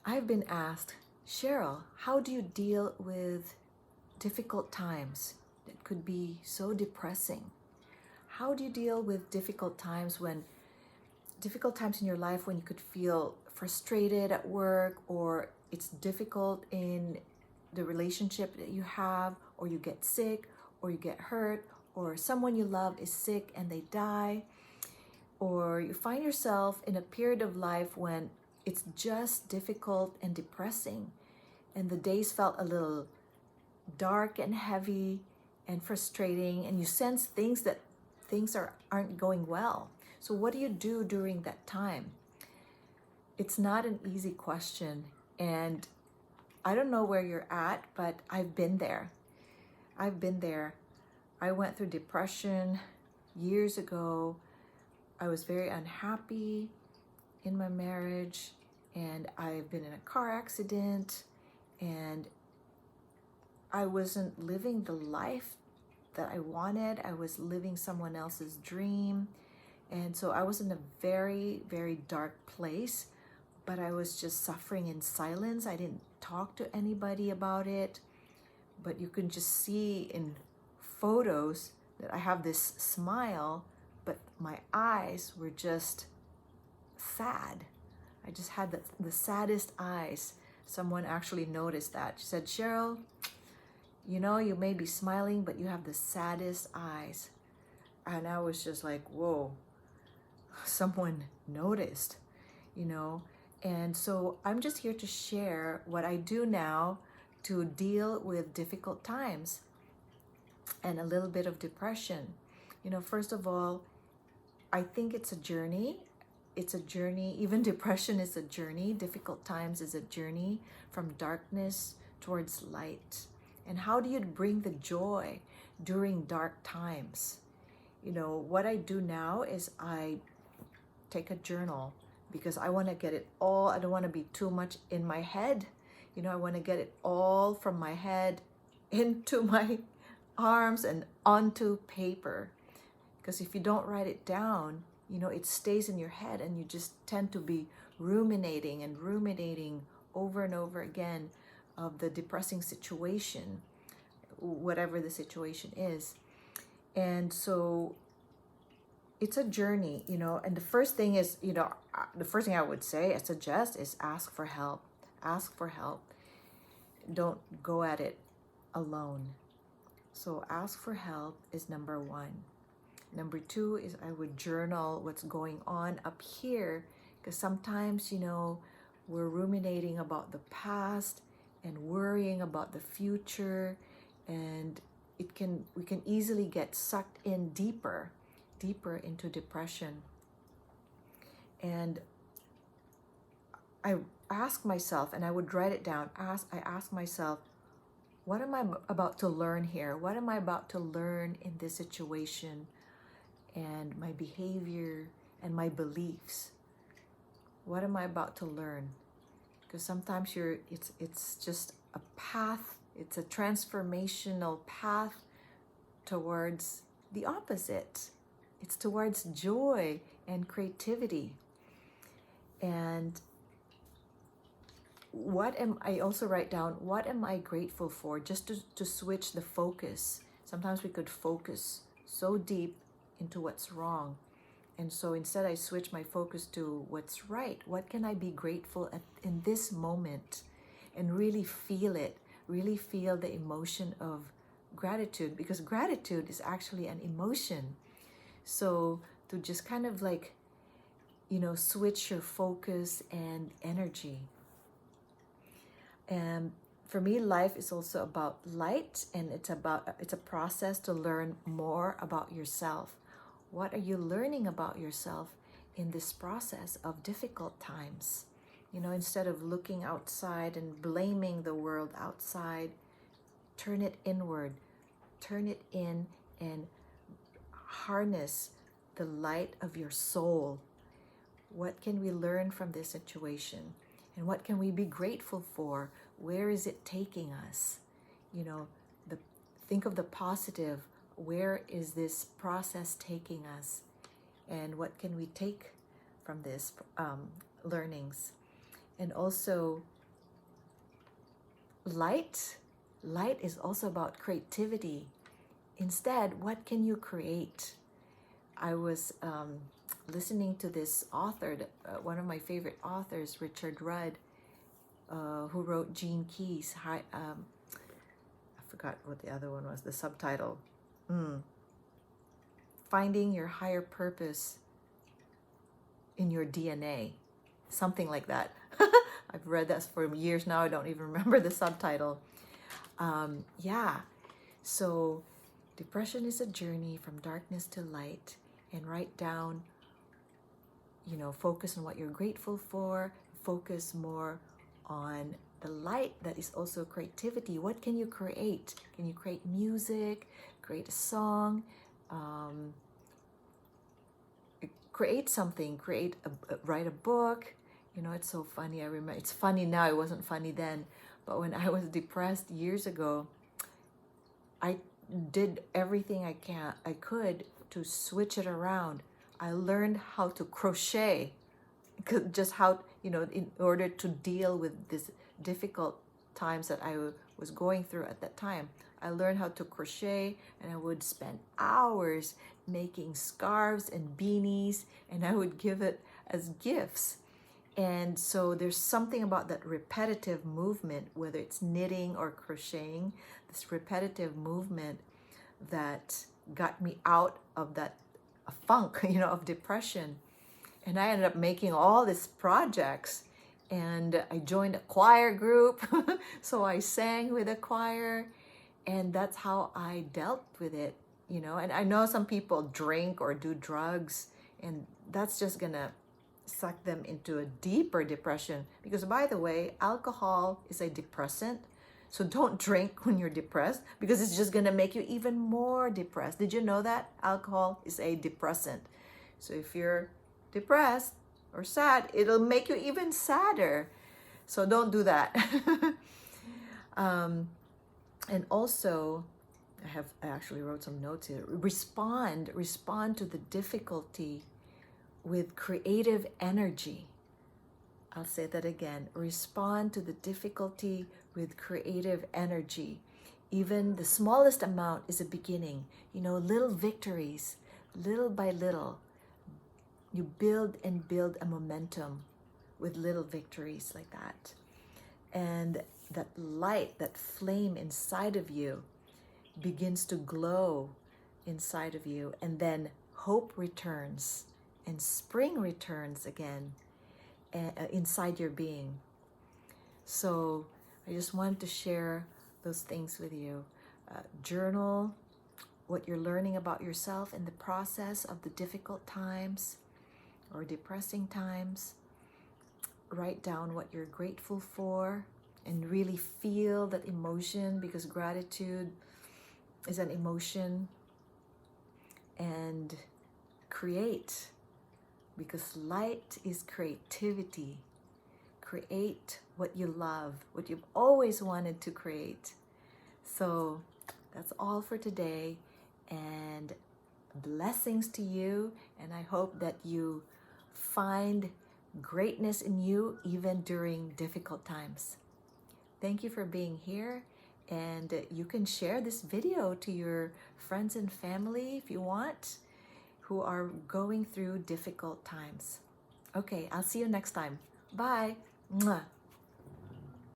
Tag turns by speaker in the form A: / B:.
A: I've been asked, Cheryl, how do you deal with difficult times that could be so depressing? How do you deal with difficult times in your life when you could feel frustrated at work, or it's difficult in the relationship that you have, or you get sick, or you get hurt, or someone you love is sick and they die, or you find yourself in a period of life when it's just difficult and depressing, and the days felt a little dark and heavy and frustrating, and you sense aren't going well. So what do you do during that time? It's not an easy question, and I don't know where you're at, but I've been there. I went through depression years ago. I was very unhappy in my marriage, and I've been in a car accident, and I wasn't living the life that I wanted. I was living someone else's dream. And so I was in a very, very dark place, but I was just suffering in silence. I didn't talk to anybody about it, but you can just see in photos that I have this smile, but my eyes were just sad. I just had the saddest eyes. Someone actually noticed that. She said, Cheryl, you know, you may be smiling, but you have the saddest eyes. And I was just like, whoa, someone noticed, you know. And so I'm just here to share what I do now to deal with difficult times and a little bit of depression. You know, first of all, I think it's a journey. It's a journey. Even depression is a journey. Difficult times is a journey from darkness towards light. And how do you bring the joy during dark times? You know, what I do now is I take a journal, because I want to get it all. I don't want to be too much in my head. You know, I want to get it all from my head into my arms and onto paper. Because if you don't write it down, you know, it stays in your head, and you just tend to be ruminating over and over again of the depressing situation, whatever the situation is. And so it's a journey, you know. And the first thing is, you know, the first thing I suggest is ask for help. Ask for help. Don't go at it alone. So ask for help is number one. Number two is I would journal what's going on up here, because sometimes, you know, we're ruminating about the past and worrying about the future, and we can easily get sucked in deeper into depression. And I ask myself, and I would write it down, I ask myself, what am I about to learn here? What am I about to learn in this situation? And my behavior and my beliefs. What am I about to learn? Because sometimes it's just a path, it's a transformational path towards the opposite. It's towards joy and creativity. And I also write down, what am I grateful for? Just to switch the focus. Sometimes we could focus so deep into what's wrong. And so instead I switch my focus to what's right. What can I be grateful in this moment? And really feel it. Really feel the emotion of gratitude, because gratitude is actually an emotion. So to just kind of like, you know, switch your focus and energy. And for me, life is also about light, and it's a process to learn more about yourself. What are you learning about yourself in this process of difficult times? You know, instead of looking outside and blaming the world outside, turn it inward, turn it in, and harness the light of your soul. What can we learn from this situation? And what can we be grateful for? Where is it taking us? You know, think of the positive. Where is this process taking us? And what can we take from this learnings? And also, light is also about creativity. Instead, what can you create? I was listening to this author, one of my favorite authors, Richard Rudd, who wrote Gene Keys. I forgot what the other one was, the subtitle. Finding your higher purpose in your DNA. Something like that. I've read that for years now. I don't even remember the subtitle. Yeah. So depression is a journey from darkness to light, and write down, focus on what you're grateful for, focus more on the light that is also creativity. What can you create? Can you create music, create a song, create something, write a book. It's so funny. I remember, it's funny now, it wasn't funny then, but when I was depressed years ago, I did everything I could to switch it around. I learned how to crochet, just how, in order to deal with this difficult times that I was going through at that time. I learned how to crochet, and I would spend hours making scarves and beanies, and I would give it as gifts. And so there's something about that repetitive movement, whether it's knitting or crocheting, this repetitive movement that got me out of that funk, of depression. And I ended up making all these projects, and I joined a choir group. So I sang with a choir, and that's how I dealt with it, And I know some people drink or do drugs, and that's just gonna suck them into a deeper depression. Because, by the way, alcohol is a depressant. So don't drink when you're depressed, because it's just gonna make you even more depressed. Did you know that alcohol is a depressant? So if you're depressed or sad, it'll make you even sadder. So don't do that. And also, I actually wrote some notes here. Respond to the difficulty with creative energy. I'll say that again. Respond to the difficulty with creative energy. Even the smallest amount is a beginning. Little victories, little by little. You build and build a momentum with little victories like that. And that light, that flame inside of you begins to glow inside of you. And then hope returns, and spring returns again inside your being. So I just wanted to share those things with you. Journal what you're learning about yourself in the process of the difficult times or depressing times. Write down what you're grateful for, and really feel that emotion, because gratitude is an emotion. And create, because light is creativity. Create what you love, what you've always wanted to create. So that's all for today, and blessings to you. And I hope that you find greatness in you even during difficult times. Thank you for being here, and you can share this video to your friends and family if you want, who are going through difficult times. Okay, I'll see you next time. Bye. Mwah.